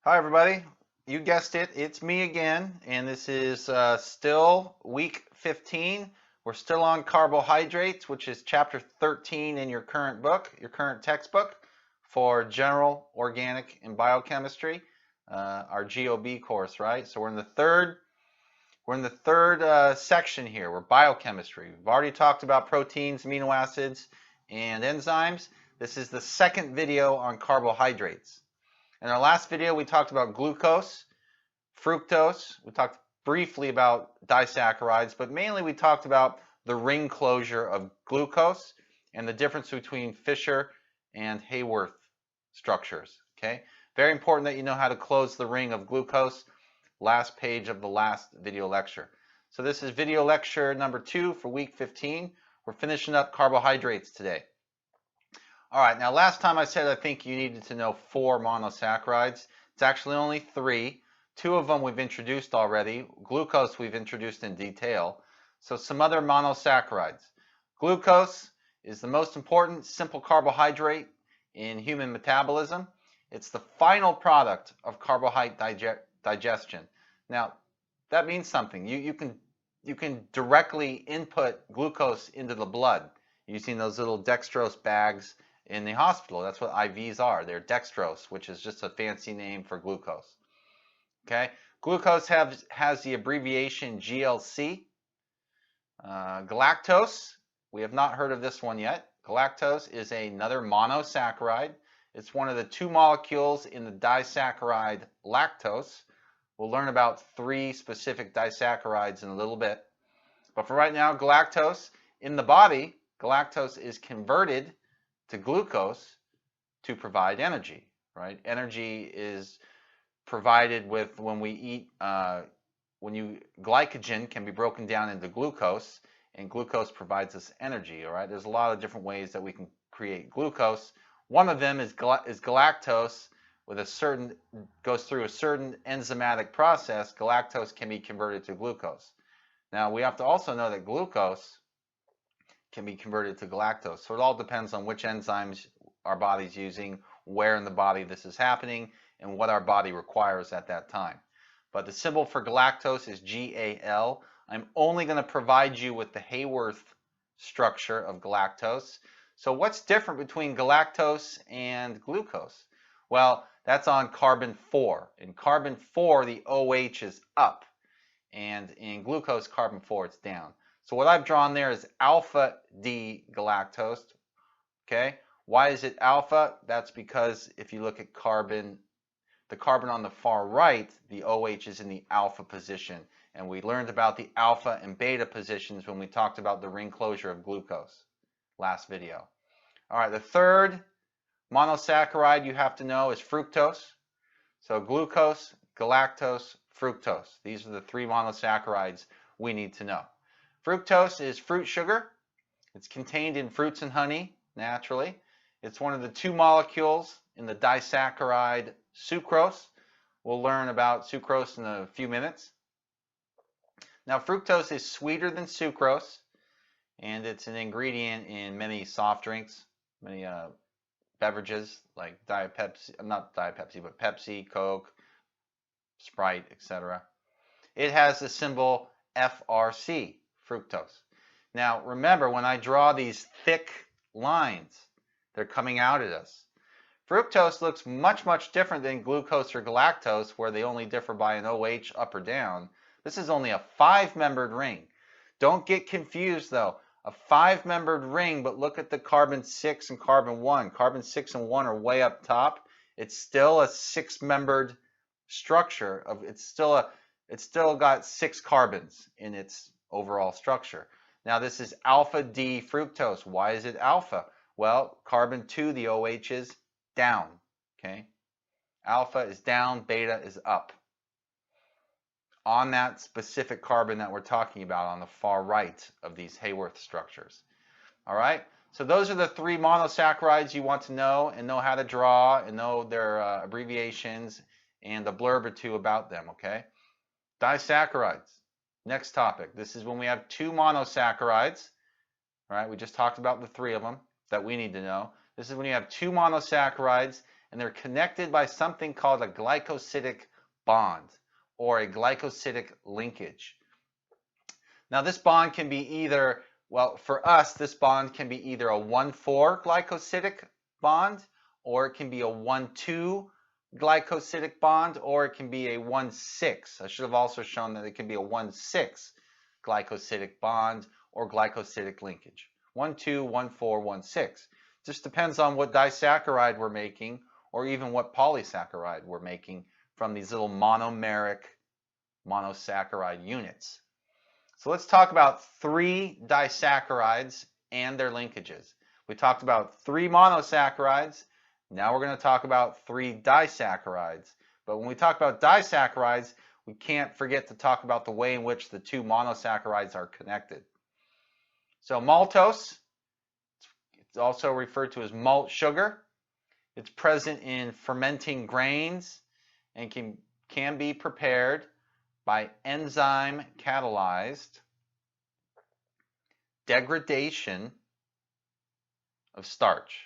Hi everybody, you guessed it, it's me again, and this is still week 15. We're still on carbohydrates, which is chapter 13 in your current book, your current textbook for general organic and biochemistry, our GOB course, right? So we're in the third section here. We're biochemistry. We've already talked about proteins, amino acids, and enzymes. This is the second video on carbohydrates. In our last video, we talked about glucose, fructose. We talked briefly about disaccharides, but mainly we talked about the ring closure of glucose and the difference between Fischer and Haworth structures. Okay, very important that you know how to close the ring of glucose. Last page of the last video lecture. So this is video lecture number 2 for week 15. We're finishing up carbohydrates today. All right, now last time I said I think you needed to know 4 monosaccharides. It's actually only 3. 2 of them we've introduced already. Glucose we've introduced in detail. So some other monosaccharides. Glucose is the most important simple carbohydrate in human metabolism. It's the final product of carbohydrate digestion. Now, that means something. You can directly input glucose into the blood using those little dextrose bags in the hospital. That's what IVs are. They're dextrose, which is just a fancy name for glucose. Okay, glucose has the abbreviation GLC. Galactose, we have not heard of this one yet. Galactose is another monosaccharide. It's one of the 2 molecules in the disaccharide lactose. We'll learn about 3 specific disaccharides in a little bit. But for right now, galactose, in the body, galactose is converted to glucose to provide energy, right? Energy is provided with when we eat, glycogen can be broken down into glucose, and glucose provides us energy, all right? There's a lot of different ways that we can create glucose. One of them is galactose. Goes through a certain enzymatic process. Galactose can be converted to glucose. Now we have to also know that glucose can be converted to galactose. So it all depends on which enzymes our body's using, where in the body this is happening, and what our body requires at that time. But the symbol for galactose is GAL. I'm only going to provide you with the Haworth structure of galactose. So what's different between galactose and glucose? Well, that's on carbon 4. In carbon 4, the OH is up. And in glucose, carbon 4, it's down. So what I've drawn there is alpha D galactose. Okay? Why is it alpha? That's because if you look at the carbon on the far right, the OH is in the alpha position. And we learned about the alpha and beta positions when we talked about the ring closure of glucose last video. All right, the third monosaccharide you have to know is fructose. So glucose, galactose, fructose. These are the 3 monosaccharides we need to know. Fructose is fruit sugar. It's contained in fruits and honey, naturally. It's one of the 2 molecules in the disaccharide sucrose. We'll learn about sucrose in a few minutes. Now, fructose is sweeter than sucrose, and it's an ingredient in many soft drinks, many beverages like Pepsi, Coke, Sprite, etc. It has the symbol FRC, fructose. Now remember, when I draw these thick lines, they're coming out at us. Fructose looks much different than glucose or galactose, where they only differ by an OH up or down. This is only a 5-membered ring. Don't get confused though. A 5-membered ring, but look at the carbon 6 and carbon 1. Carbon 6 and 1 are way up top. It's still a 6-membered structure. It's still got 6 carbons in its overall structure. Now this is alpha D fructose. Why is it alpha? Well, carbon 2, the OH is down. Okay, alpha is down, beta is up on that specific carbon that we're talking about on the far right of these Haworth structures. All right, so those are the 3 monosaccharides you want to know and know how to draw and know their abbreviations and a blurb or 2 about them. Okay, disaccharides, next topic. This is when we have 2 monosaccharides. All right, we just talked about the 3 of them that we need to know. This is when you have 2 monosaccharides and they're connected by something called a glycosidic bond or a glycosidic linkage. Now this bond can be either, well, for us, this bond can be either a 1,4 glycosidic bond, or it can be a 1,2 glycosidic bond, or it can be a 1,6. I should have also shown that it can be a 1,6 glycosidic bond or glycosidic linkage. 1,2, 1,4, 1,6. Just depends on what disaccharide we're making, or even what polysaccharide we're making from these little monomeric monosaccharide units. So let's talk about 3 disaccharides and their linkages. We talked about 3 monosaccharides. Now we're going to talk about 3 disaccharides. But when we talk about disaccharides, we can't forget to talk about the way in which the 2 monosaccharides are connected. So maltose, it's also referred to as malt sugar. It's present in fermenting grains and can be prepared by enzyme catalyzed degradation of starch.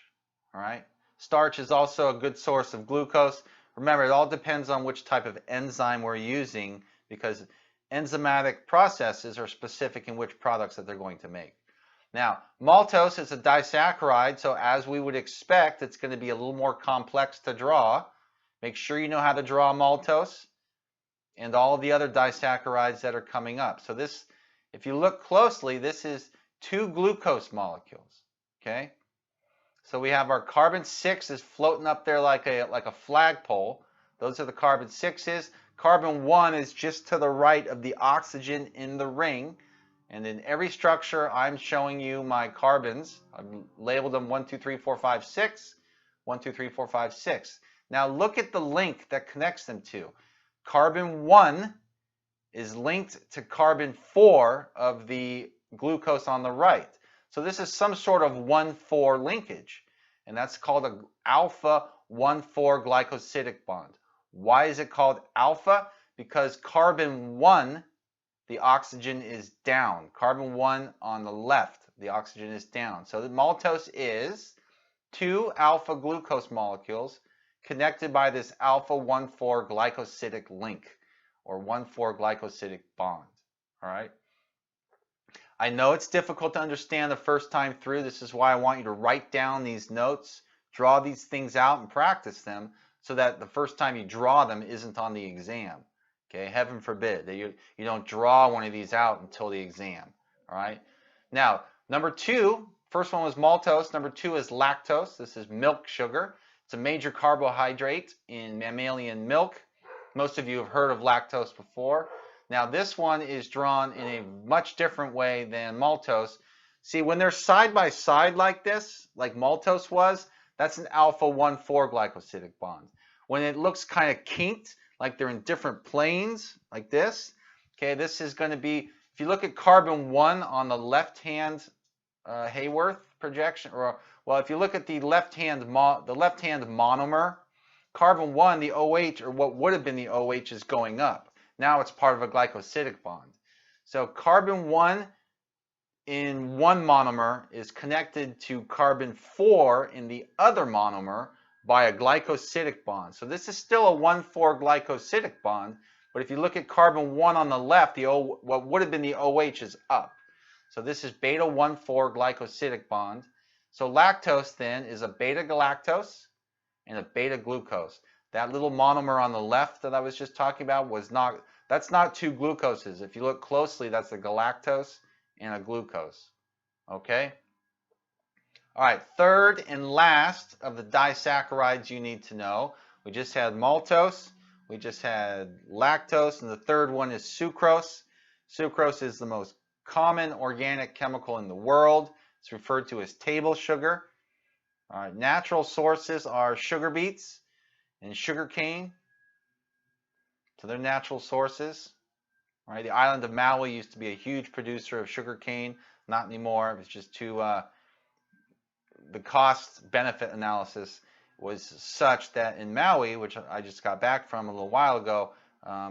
All right? Starch is also a good source of glucose. Remember, it all depends on which type of enzyme we're using, because enzymatic processes are specific in which products that they're going to make. Now, maltose is a disaccharide, so as we would expect, it's going to be a little more complex to draw. Make sure you know how to draw maltose and all of the other disaccharides that are coming up. So this, if you look closely, this is 2 glucose molecules. Okay? So we have our carbon 6 is floating up there like a flagpole. Those are the carbon 6s. Carbon 1 is just to the right of the oxygen in the ring. And in every structure, I'm showing you my carbons. I've labeled them 1, 2, 3, 4, 5, 6. 1, 2, 3, 4, 5, 6. Now look at the link that connects them to. Carbon 1 is linked to carbon 4 of the glucose on the right. So this is some sort of 1,4 linkage. And that's called an alpha 1,4 glycosidic bond. Why is it called alpha? Because carbon 1, the oxygen is down. Carbon 1 on the left, the oxygen is down. So the maltose is 2 alpha glucose molecules connected by this alpha 1,4 glycosidic link, or 1,4 glycosidic bond. All right? I know it's difficult to understand the first time through. This is why I want you to write down these notes, draw these things out, and practice them, so that the first time you draw them isn't on the exam. Okay, heaven forbid that you don't draw one of these out until the exam. All right. Now, number 2, first one was maltose. Number 2 is lactose. This is milk sugar. It's a major carbohydrate in mammalian milk. Most of you have heard of lactose before. Now, this one is drawn in a much different way than maltose. See, when they're side by side like this, like maltose was, that's an alpha 1,4 glycosidic bond. When it looks kind of kinked, like they're in different planes, like this, okay, this is going to be, if you look at carbon 1 on the left-hand Hayworth projection, or, well, if you look at the left-hand monomer, carbon 1, the OH, or what would have been the OH, is going up. Now it's part of a glycosidic bond. So carbon 1 in one monomer is connected to carbon 4 in the other monomer by a glycosidic bond. So this is still a 1,4 glycosidic bond, but if you look at carbon 1 on the left, what would have been the OH is up. So this is beta 1,4 glycosidic bond. So lactose then is a beta galactose and a beta glucose. That little monomer on the left that I was just talking about that's not 2 glucoses. If you look closely, that's a galactose and a glucose. Okay? All right, third and last of the disaccharides you need to know. We just had maltose, we just had lactose, and the third one is sucrose. Sucrose is the most common organic chemical in the world. It's referred to as table sugar. All right, natural sources are sugar beets and sugar cane. So they're natural sources. All right, the island of Maui used to be a huge producer of sugar cane. Not anymore. It was just too... the cost-benefit analysis was such that in Maui, which I just got back from a little while ago,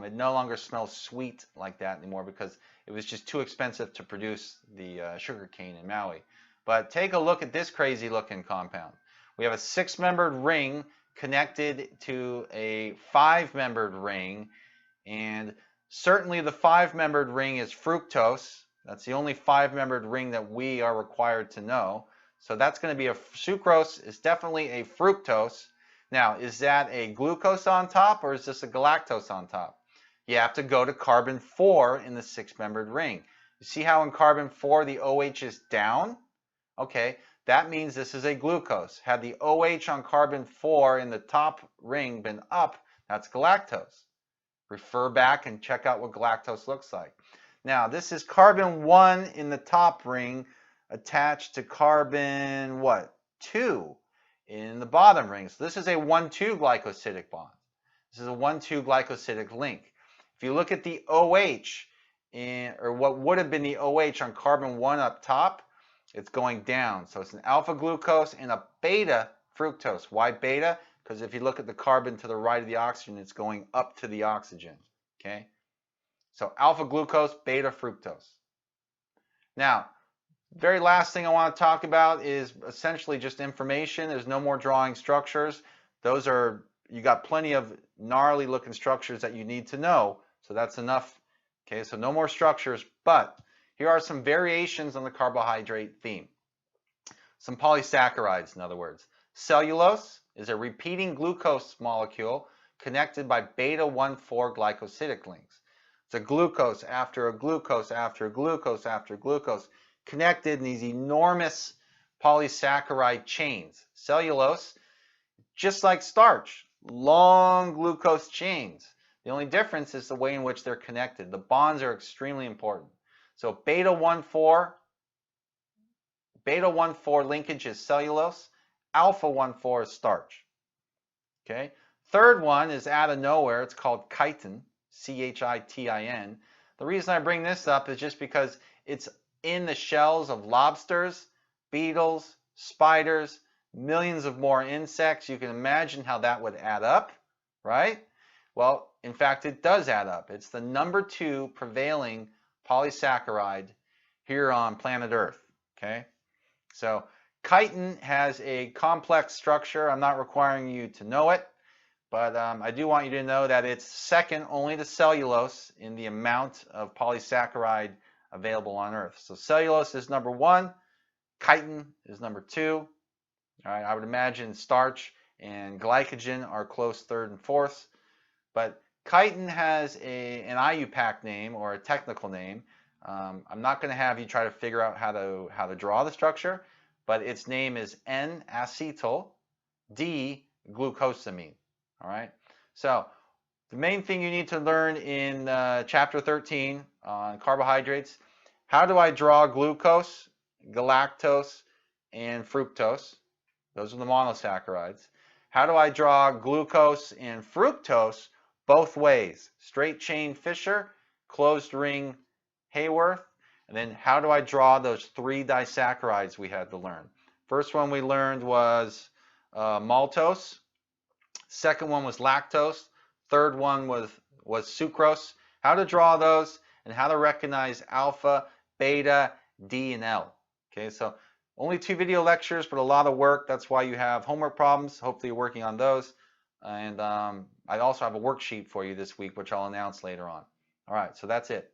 it no longer smells sweet like that anymore because it was just too expensive to produce the sugar cane in Maui. But take a look at this crazy looking compound. We have a 6-membered ring connected to a 5-membered ring, and certainly the 5-membered ring is fructose. That's the only 5-membered ring that we are required to know. So that's going to be a sucrose is definitely a fructose. Now, is that a glucose on top or is this a galactose on top? You have to go to carbon 4 in the 6-membered ring. You see how in carbon 4 the OH is down? Okay, that means this is a glucose. Had the OH on carbon 4 in the top ring been up, that's galactose. Refer back and check out what galactose looks like. Now, this is carbon 1 in the top ring attached to carbon, what, 2 in the bottom ring. So this is a 1,2 glycosidic bond. This is a 1,2 glycosidic link. If you look at the OH, or what would have been the OH on carbon 1 up top, it's going down. So it's an alpha glucose and a beta fructose. Why beta? Because if you look at the carbon to the right of the oxygen, it's going up to the oxygen. Okay? So alpha glucose, beta fructose. Now, very last thing I want to talk about is essentially just information. There's no more drawing structures. Those are, you got plenty of gnarly looking structures that you need to know. So that's enough. Okay, so no more structures, but here are some variations on the carbohydrate theme. Some polysaccharides, in other words. Cellulose is a repeating glucose molecule connected by beta-1,4 glycosidic links. It's a glucose after a glucose after a glucose after a glucose, connected in these enormous polysaccharide chains. Cellulose, just like starch, long glucose chains. The only difference is the way in which they're connected. The bonds are extremely important. So beta-1,4 linkage is cellulose, alpha-1,4 is starch. Okay. Third one is out of nowhere. It's called chitin, C-H-I-T-I-N. The reason I bring this up is just because it's in the shells of lobsters, beetles, spiders, millions of more insects. You can imagine how that would add up, right? Well, in fact, it does add up. It's the number 2 prevailing polysaccharide here on planet Earth, okay? So chitin has a complex structure. I'm not requiring you to know it, but I do want you to know that it's second only to cellulose in the amount of polysaccharide available on Earth. So cellulose is number 1, chitin is number 2. All right, I would imagine starch and glycogen are close 3rd and 4th, but chitin has an IUPAC name or a technical name. I'm not going to have you try to figure out how to draw the structure, but its name is N-acetyl D-glucosamine. All right. So the main thing you need to learn in chapter 13 on carbohydrates: how do I draw glucose, galactose, and fructose? Those are the monosaccharides. How do I draw glucose and fructose both ways? Straight chain Fischer, closed ring Hayworth. And then how do I draw those 3 disaccharides we had to learn? First one we learned was maltose. Second one was lactose. Third one was sucrose. How to draw those and how to recognize alpha, beta, D, and L. Okay, so only 2 video lectures, but a lot of work. That's why you have homework problems. Hopefully you're working on those. And I also have a worksheet for you this week, which I'll announce later on. All right, so that's it.